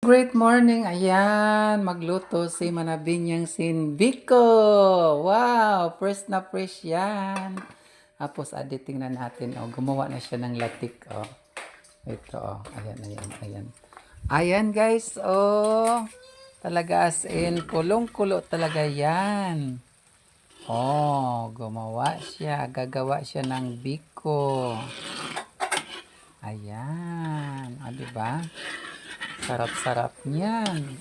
Great morning! Ayan, magluto si Manabinyang Sinbiko. Wow, fresh na fresh yan. Tapos, tingnan natin. Oh, gumawa na siya ng latik. Oh. Ito, oh. Ayan, ayan, ayan. Ayan, guys. Oh, talaga as in, kulong-kulo talaga yan. Oh, gumawa siya. Gagawa siya ng biko. Ayan. Ah, diba? Sarap-sarap niyan.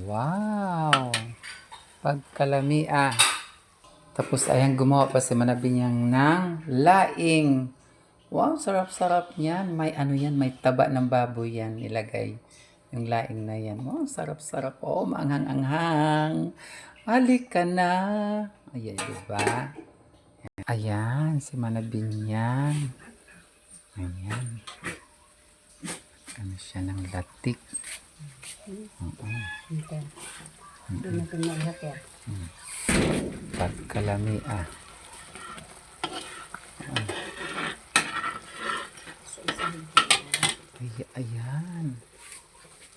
Wow! Pagkalami ah. Tapos ayan, gumawa pa si Manabinyang ng laing. Wow, sarap-sarap niyan. May ano yan, may taba ng baboy yan ilagay. Yung laing na yan. Wow, sarap-sarap. Oh, maanghang-anghang. Halika na. Ayan, diba? Ayan, si Manabinyang. Ayan. Ano siya ng latik. Doon natin malihat ya. Pagkalami ah. Ayan.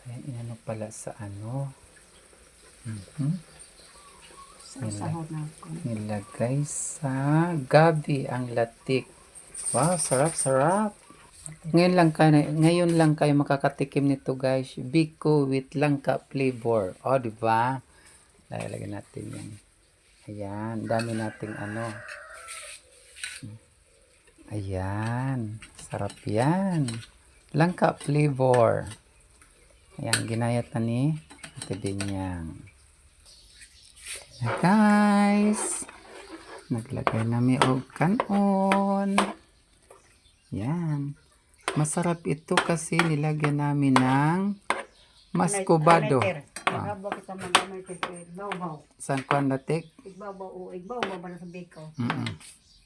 Ayan, inano pala sa ano. Sahod na ako. Nilagay sa gabi ang latik. Wow, sarap-sarap. Ngayon lang kayo makakatikim nito, guys. Biko with langka flavor. Oh, di ba? Lalagyan natin yan. Ayan, dami nating ano. Ayan, sarap yan. Langka flavor. Ayan, ginayat na ni Ate Binyang. Ayan, guys. Naglagay namin og kanon. Yan. Masarap ito kasi nilagyan namin ng mascobado. Maghabaw kita magamay sa igbaw-baw. San kuan latik? Igbaw-baw o igbaw-baw ba na sa biko.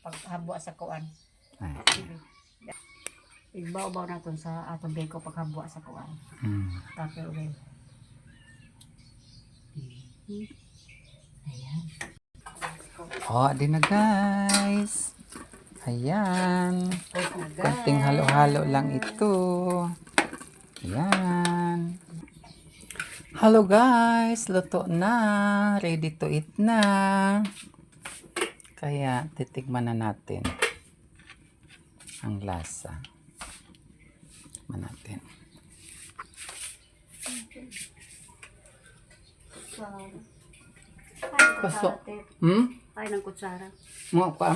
Paghabwa sa kuan. Ay. Igbaw-baw natin sa atong biko paghabwa sa kuan. Tapos ulit. Ayan. Oh, di na guys. Ayan. Kunting halo-halo lang ito. Ayan. Hello guys, luto na. Ready to eat na. Kaya titikman na natin ang lasa. Tikman natin. Kaso, Ay, ng kutsara. mo pa?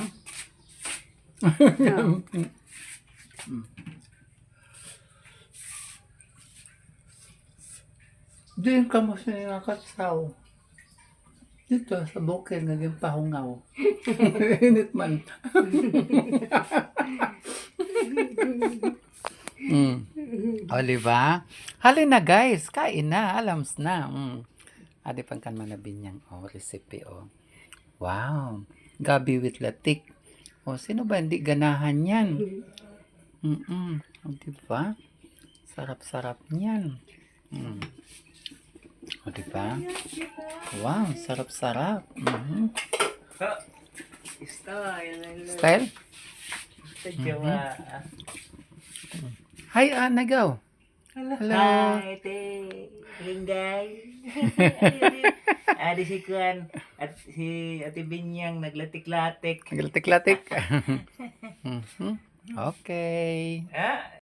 Diyan ka mo siya nakatsaw. Dito sa bukid, naging pahungaw. Init man. O, diba? Halin na guys, kain na, alams na. Adi pang kan Manabinyang. Oh, recipe, oh. Wow. Gabi with latik. O, sino ba hindi ganahan yan? O, diba? Sarap-sarap niyan. O, diba? Wow, sarap-sarap. Style? Hi, Nagaw. Hello. Hi, te. Linggay. Adi si Kuan at si Ate Binyang naglatik-latik. Naglatik-latik. Okay. Ah,